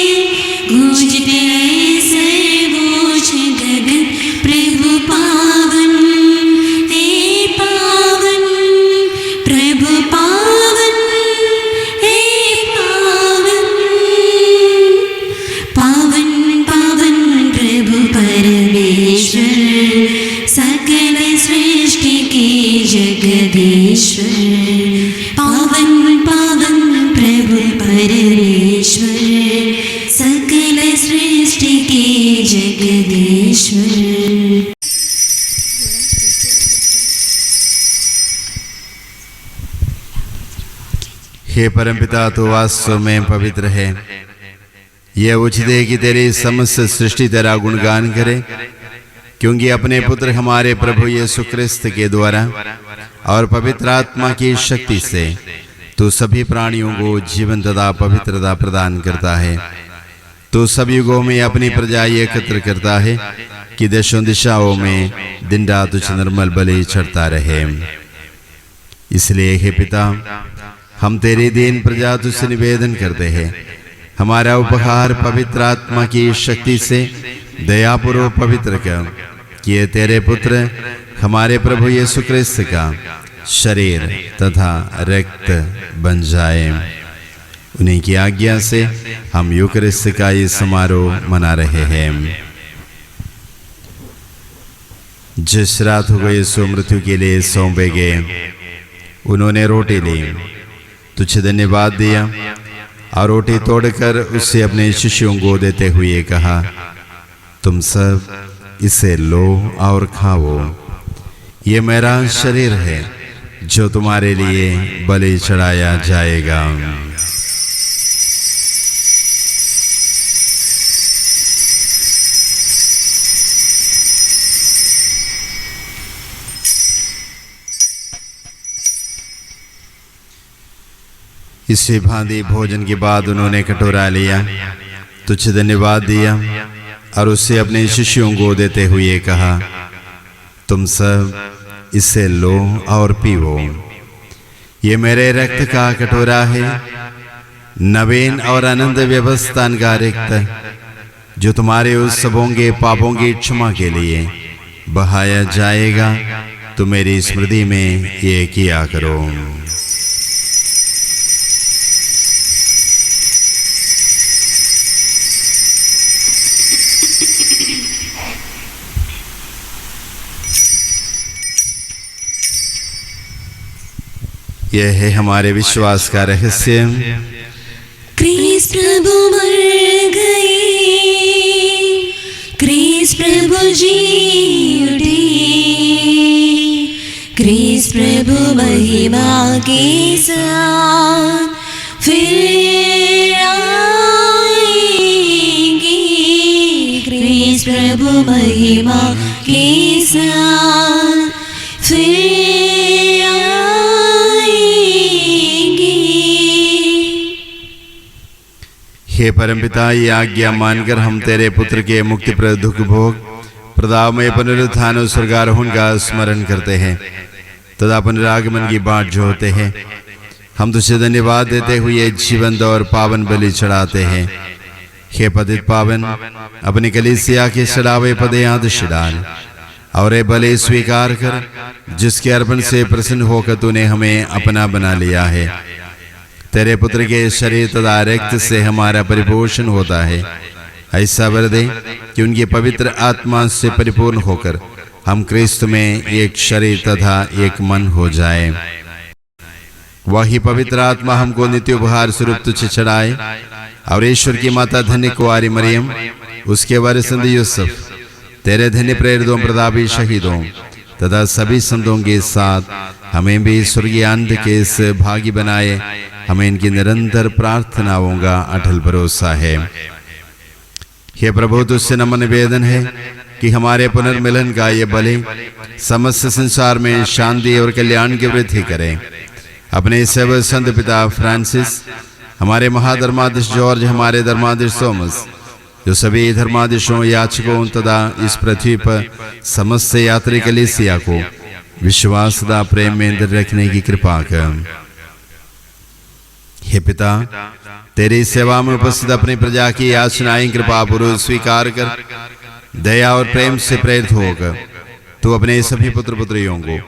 गूंजते सर्वोच्च गगन। प्रभु पावन हे पावन, प्रभु पावन हे पावन, पावन पावन प्रभु परमेश्वर, सकल सृष्टि के जगदीश्वर। पावन पावन प्रभु परमेश्वर, सकल सृष्टि के जगदीश्वर। हे परमपिता, तो वास्तव में पवित्र है। यह उचित है कि तेरी समस्त सृष्टि तेरा गुणगान करे, क्योंकि अपने पुत्र हमारे प्रभु यीशु क्रिस्त के द्वारा और पवित्र आत्मा की शक्ति से तू सभी प्राणियों को जीवन तथा पवित्रता प्रदान करता है। तू सब युगों में अपनी प्रजा एकत्र करता है कि देशों दिशाओं में दिन रात तुझ निर्मल बलि चढ़ता रहे। इसलिए हे पिता, हम तेरी दीन प्रजा तुझसे निवेदन करते हैं, हमारा उपहार पवित्र आत्मा की शक्ति से दयापूर्वक पवित्र कर, कि ये तेरे पुत्र हमारे प्रभु यीशु क्रिस्त का शरीर तथा रक्त बन जाए। उन्हीं की आज्ञा से हम यूकरिस्त का ये समारोह मना रहे हैं। जिस रात को यीशु मृत्यु के लिए सौंपे गए, उन्होंने रोटी ली, तुझे धन्यवाद दिया और रोटी तोड़कर उससे अपने शिष्यों को देते हुए कहा, तुम सब इसे लो और खाओ, ये मेरा शरीर है जो तुम्हारे लिए बलि चढ़ाया जाएगा। इसी भांति भोजन के बाद उन्होंने कटोरा लिया, तुझे धन्यवाद दिया और उससे अपने शिष्यों को देते हुए कहा, तुम सब इसे लो और पीओ, ये मेरे रक्त का कटोरा है, नवीन और अनंत व्यवस्था का रक्त, जो तुम्हारे उस सबों के पापों की क्षमा के लिए बहाया जाएगा। तो मेरी स्मृति में ये किया करो। यह है हमारे विश्वास का रहस्य। क्रिस्त प्रभु मर गए, क्रिस्त प्रभु जी उठे, क्रिस्त प्रभु महिमा के साथ फिर आएंगे, क्रिस्त प्रभु महिमा के साथ फिर हे परमपिता, ये आज्ञा मानकर हम तेरे पुत्र के मुक्तिप्रद दुख भोग प्रदामय पुनरुत्थान और स्वर्गारोहण का स्मरण करते हैं तथा पुनरागमन की बाट जोहते हैं। हम तुझे धन्यवाद देते हुए जीवंत और पावन बलि चढ़ाते हैं। हे पतित पावन, अपनी कलीसिया के चढ़ावे पदे आदर्श डाल और ये बलि स्वीकार कर, जिसके अर्पण से प्रसन्न होकर तूने हमें अपना बना लिया है। तेरे पुत्र के शरीर तथा रक्त से हमारा परिपोषण होता है। ऐसा वर दे कि उनकी पवित्र आत्मा से परिपूर्ण होकर हम क्रिस्त में एक शरीर तथा एक मन हो जाए। वही पवित्र आत्मा हमको नित्य उपहार स्वरूप तुझे चढ़ाए और ईश्वर की माता धन्य कुंवारी मरियम, उसके वर संत यूसुफ, तेरे धन्य प्रेरितों प्रतापी शहीदों तथा सभी संतों के साथ हमें भी स्वर्गीय आनंद के इस भागी बनाए। हमें इनकी निरंतर प्रार्थनाओं का अटल भरोसा है। हे प्रभु, तुझसे नम्र निवेदन है कि हमारे पुनर्मिलन का ये बलि समस्त संसार में शांति और कल्याण की वृद्धि करें। अपने सेवक संत पिता फ्रांसिस हमारे महाधर्माधीश जॉर्ज, हमारे धर्माधीश थॉमस, जो सभी धर्माधीशों, याचकों तथा इस पृथ्वी पर समस्त यात्री कलीसिया को विश्वास तथा प्रेम में अंदर रखने की कृपा कर। हे पिता, तेरी सेवा में उपस्थित अपनी प्रजा की याचनाएं कृपा पूर्वक स्वीकार कर, दया और प्रेम से प्रेरित होकर तू अपने सभी पुत्र पुत्रियों को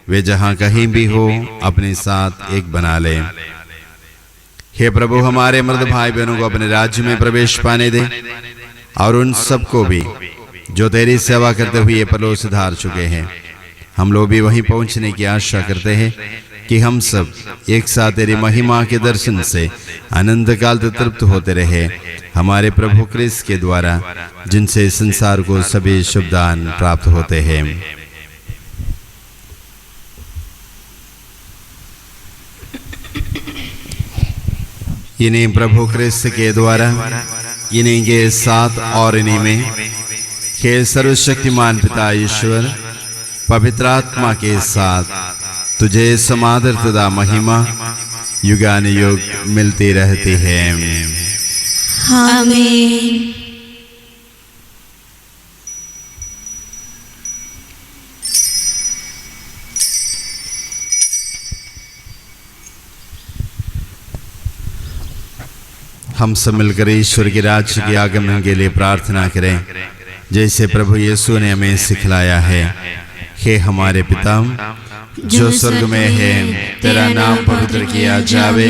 वे जहां कहीं भी हो अपने साथ एक बना ले। हे प्रभु, हमारे मर्द भाई बहनों को अपने राज्य में प्रवेश पाने दे और उन सबको भी जो तेरी सेवा करते हुए परलोक से धार चुके हैं। हम लोग भी वहीं पहुंचने की आशा करते हैं कि हम सब एक साथ तेरी महिमा के दर्शन से अनंत काल तक तृप्त होते रहे, हमारे प्रभु क्रिस्त के द्वारा, जिनसे संसार को सभी शुभ दान प्राप्त होते हैं। इन्हीं प्रभु क्रिस्त के द्वारा, इन्हीं के साथ और इन्हीं में हे सर्वशक्तिमान पिता ईश्वर पवित्र आत्मा के साथ तुझे समादर तथा महिमा युगानुयुग मिलती रहती है। आमीन। हम सब मिलकर ईश्वर के राज्य के आगमन के लिए प्रार्थना करें, जैसे प्रभु यीशु ने हमें सिखलाया है। हे हमारे पिता जो स्वर्ग में है, तेरा नाम पवित्र किया जावे,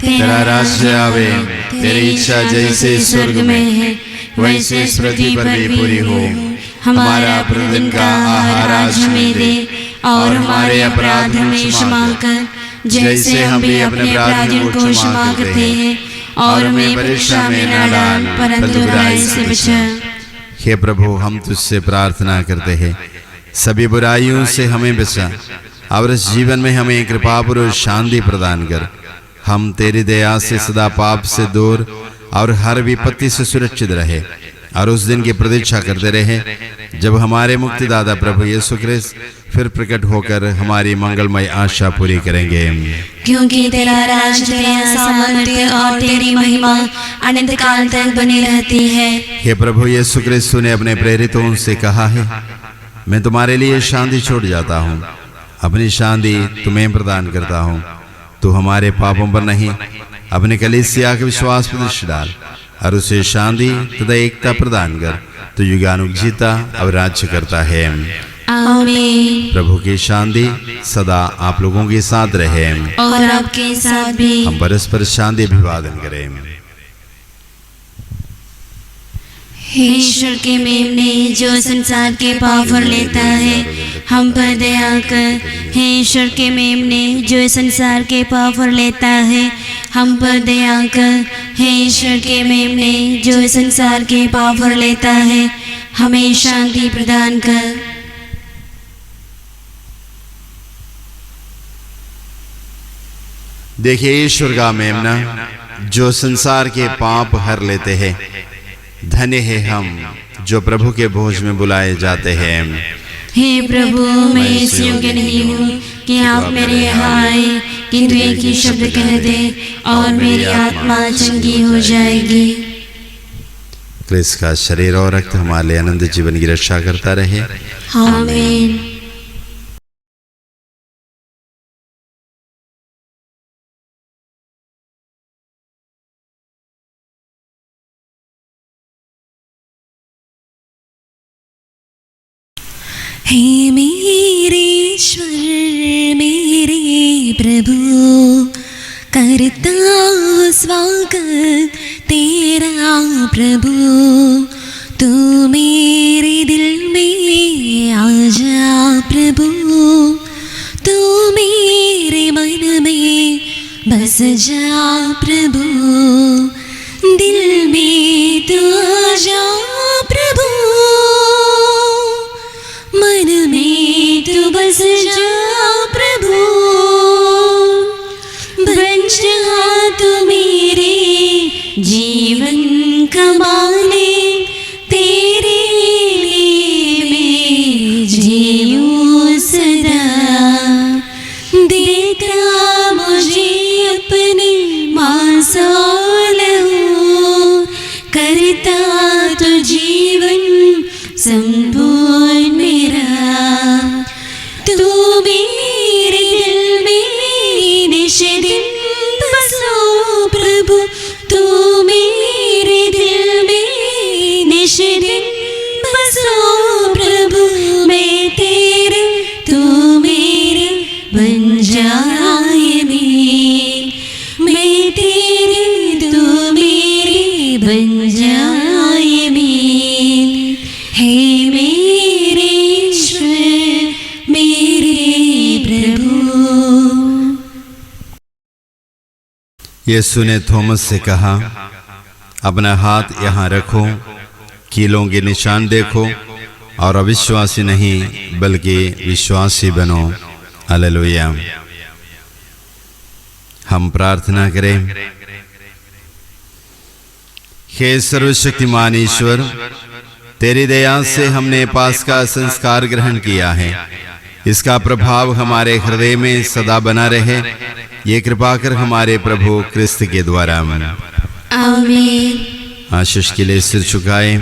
तेरा राज्य आवे, तेरी इच्छा जैसे स्वर्ग में है वैसे इस पृथ्वी पर भी पूरी हो। हमारा प्रतिदिन का आहार आज हमें दे, और हमारे अपराध हमें क्षमा कर, जैसे हम भी अपने अपराधियों को क्षमा करते हैं, और हमें परीक्षा में न डाल, परंतु बुराई से बचा। हे प्रभु, हम तुझसे प्रार्थना करते हैं, सभी बुराइयों से हमें बचा और इस जीवन में हमें कृपापूर्वक शांति प्रदान कर। हम तेरी दया से सदा पाप से दूर और हर विपत्ति से सुरक्षित रहे, और उस दिन की प्रतीक्षा करते रहे जब हमारे मुक्तिदाता प्रभु यीशु ख्रिस्त फिर प्रकट होकर हमारी मंगलमय आशा पूरी करेंगे। क्योंकि तेरा राज, तेरा सामर्थ्य और तेरी महिमा अनंत काल तक बनी रहती है। हे प्रभु यीशु ख्रिस्त ने अपने प्रेरितों से कहा है, मैं तुम्हारे लिए शांति छोड़ जाता हूँ, अपनी शांति तुम्हें प्रदान करता हूँ। तू हमारे पापों पर नहीं, अपने कलीसिया के विश्वास पर दृष्टि डाल और उसे शांति तथा एकता प्रदान कर। तो युगानुग जीता और राज्य करता है। आमीन। प्रभु की शांति सदा आप लोगों के साथ रहे और आपके साथ भी। हम परस्पर शांति अभिवादन करें। हे ईश्वर के मेमने जो संसार के पाप भर लेता है, हम पर दया कर। हे ईश्वर के मेमने जो संसार के पाप भर लेता है, हम पर दया कर। हे ईश्वर के मेमने जो संसार के पाप भर लेता है, हमें शांति प्रदान कर। देखिए ईश्वर का मेमना जो संसार के पाप हर लेते हैं। धन्य है हम जो प्रभु के भोज में बुलाए जाते हैं। हे प्रभु, मैं इस योग्य नहीं हूँ कि आप मेरे यहाँ आए, किंतु एक ही शब्द कह दे और मेरी आत्मा चंगी हो जाएगी। क्रिस्त का शरीर और रक्त हमारे लिए अनंत जीवन की रक्षा करता रहे। आमीन। हे मेरे ईश्वर मेरे प्रभु, करता हूँ स्वागत तेरा प्रभु। तू मेरे दिल में आ जा प्रभु, तू मेरे मन में बस जा प्रभु। दिल में तू आ जा प्रभु, मन में तू बस जा प्रभु। बन जा तू मेरे जीवन का मालिक, तेरे लिए मैं जीऊं सदा। देता मुझे अपने मांसों करता तो जीवन संपूर्ण मेरा। तू मेरे दिल में निश दिन बसो प्रभु, तू मेरे दिल में निश दिन बसो प्रभु। मैं तेरे तू मेरे बन जाए मेरे, मैं तेरे तू मेरे बन जाए मेरे। हे मेरे ईश्वर मेरे प्रभु। यीशु ने थॉमस से कहा, अपना हाथ यहाँ रखो, कीलों के निशान देखो और अविश्वासी नहीं बल्कि विश्वासी बनो। हालेलुया। हम प्रार्थना करें। हे सर्वशक्तिमान ईश्वर, तेरी दया से हमने पास्का संस्कार ग्रहण किया है। इसका प्रभाव हमारे हृदय में सदा बना रहे, ये कृपा कर हमारे प्रभु क्रिस्त के द्वारा। आमीन। आशीष के लिए सिर झुकाए।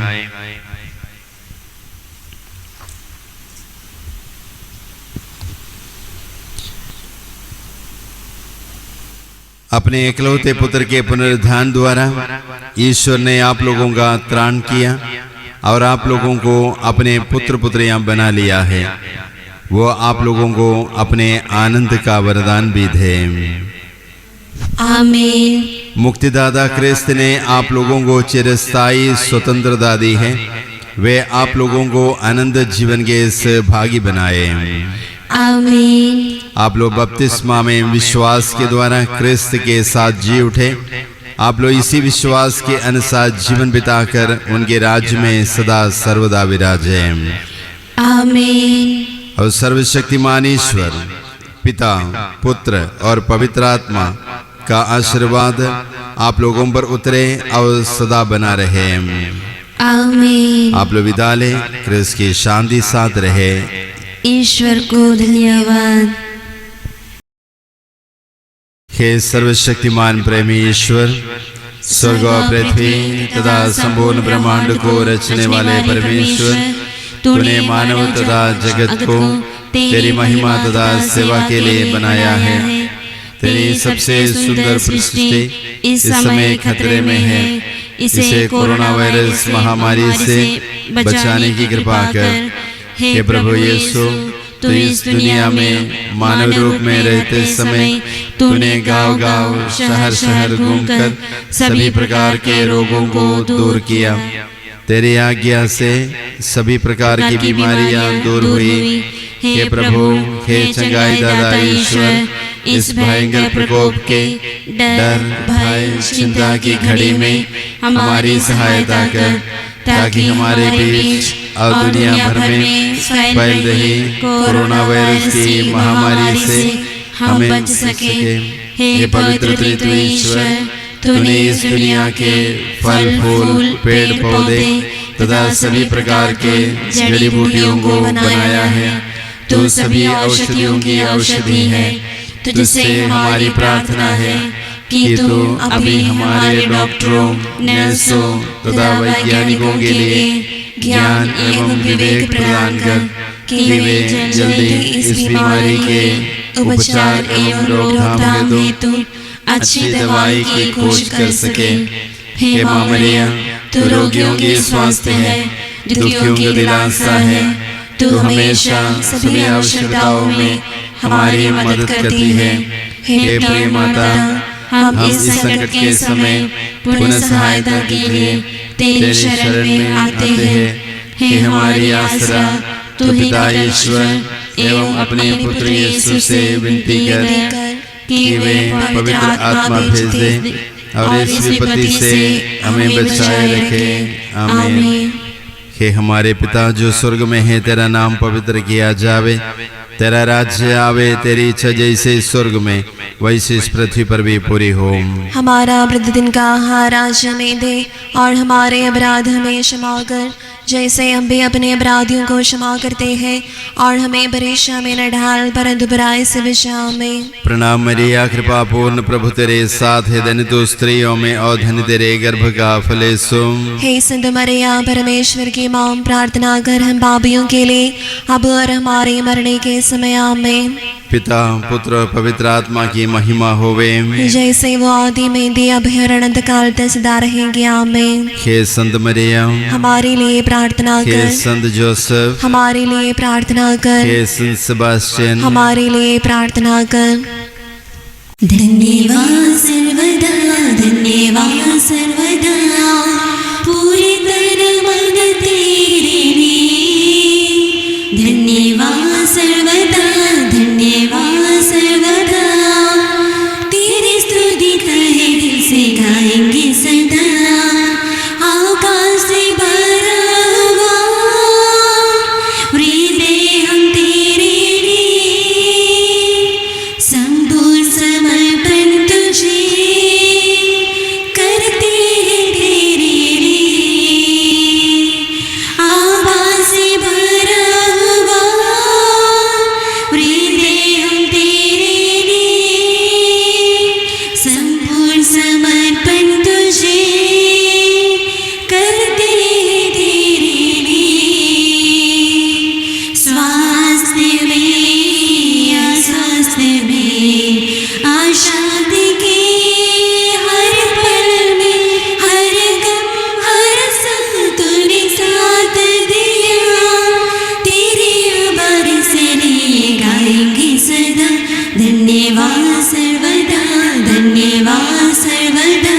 अपने एकलौते पुत्र के पुनरुत्थान द्वारा ईश्वर ने आप लोगों का त्राण किया और आप लोगों को अपने पुत्र पुत्रियां बना लिया है। वो आप लोगों को अपने आनंद का वरदान भी दे। आमीन। मुक्तिदाता क्रिस्त ने आप लोगों को चिरस्थायी स्वतंत्रता दी है। वे आप लोगों को आनंद जीवन के सहभागी बनाए। आमीन। आप लोग बपतिस्मा में विश्वास के द्वारा क्रिस्त के साथ जी उठे। आप लोग इसी विश्वास के अनुसार जीवन बिताकर उनके राज्य में सदा सर्वदा विराजे। आमीन। और सर्वशक्तिमान ईश्वर पिता, पुत्र और पवित्र आत्मा का आशीर्वाद आप लोगों पर उतरे और सदा बना रहे। आमीन। आप लोग विदा ले, क्रिस्त की शांति साथ रहे। ईश्वर को धन्यवाद। हे सर्वशक्तिमान प्रेमी ईश्वर, स्वर्ग और पृथ्वी तथा संपूर्ण ब्रह्मांड को रचने वाले परमेश्वर, तूने मानव तथा जगत को तेरी महिमा तथा सेवा के लिए बनाया है। तेरी सबसे सुंदर सृष्टि इस समय खतरे में है। इसे कोरोना वायरस महामारी से बचाने की कृपा कर। हे प्रभु यीशु, तो इस दुनिया में मानव रूप में रहते समय तूने गांव-गांव, शहर-शहर घूमकर सभी प्रकार के रोगों को दूर किया। तेरी आज्ञा से सभी प्रकार की बीमारियां दूर हुई। हे प्रभु, हे चंगाई दाता ईश्वर, इस भयंकर प्रकोप के डर, भय, चिंता की घड़ी में हमारी सहायता कर, ताकि हमारे बीच और दुनिया भर में फैल रही कोरोना वायरस की महामारी से हमें बच सके। हे पवित्र त्रित्व ईश्वर, तूने इस दुनिया के फल फूल, पेड़ पौधे तथा सभी प्रकार के जड़ी बूटियों को बनाया है। तू सभी औषधियों की औषधि है। तुझसे हमारी प्रार्थना है कि तू अभी हमारे डॉक्टरों, नर्सों तथा वैज्ञानिकों के लिए ज्ञान एवं विवेक प्रदान कर कि वे जल्दी इस बीमारी के उपचार एवं रोकथाम हेतु अच्छी दवाई की खोज कर सके। हे माँ मरिया, तू रोगियों के स्वास्थ्य है, दुखियों की दिलासा है। तू हमेशा सभी आवश्यकताओं में हमारी मदद करती है। हे प्रिय माता, हम इस संकट के समय पुनः सहायता के लिए तेरी शरण में आते हैं। हे हमारी आसरा, तू पिता ईश्वर एवं अपने पुत्र यीशु से विनती कर कि वे पवित्र आत्मा भेज दे और इस विपत्ति से हमें बचाए रखे। आमीन। हे हमारे पिता जो स्वर्ग में है, तेरा नाम पवित्र किया जावे, तेरा राज्य आवे, तेरी इच्छा जैसे स्वर्ग में वैसे इस पृथ्वी पर भी पूरी हो। हमारा प्रतिदिन का आहार आज हमें दे और हमारे अपराध हमें क्षमा कर, जैसे हम भी अपने अपराधियों को क्षमा करते हैं, और हमें परीक्षा में न डाल परंतु बुराई से बचा में। प्रणाम मरिया, कृपा पूर्ण, प्रभु तेरे साथ है, धन्य तू स्त्रियों में और धन्य तेरे गर्भ का फल यीशु। हे संत मरिया परमेश्वर की मां, प्रार्थना कर हम पापियों के लिए अब और हमारे मरने के समय आमेन। पिता पुत्र और पवित्र आत्मा की महिमा होवे, जैसे वो आदि में दी अब है और अनंत काल तक सदा रहेंगे आमेन। हे संत मरिया, हमारे लिए प्रार्थना हे कर। संत जोसेफ, हमारे लिए प्रार्थना कर। हे संत सेबास्टियन, हमारे लिए प्रार्थना कर। धन्यवाद सर्वदा, धन्यवाद सर्वदा, पूरे तन मन तेरे लिए। धन्यवाद सर्वदा, धन्यवाद सर्वदा, तेरी स्तुति तहे दिल से गाएंगे सदा। आकाश से भरा हुआ हृदय हम तेरे लिए, संपूर्ण समर्पण तुझे करते हैं तेरे लिए। आकाश से भरा हुआ हृदय हम तेरे लिए, संपूर्ण समर्पण तुझे करते हैं तेरे लिए। स्वास्थ्य में अस्वास्थ्य में, अशांति के हर पल में, हर गम हर सुख तूने साथ दिया। तेरे आभार से लिए गाएंगे सदा। धन्यवाद सर्वदा, धन्यवाद सर्वदा,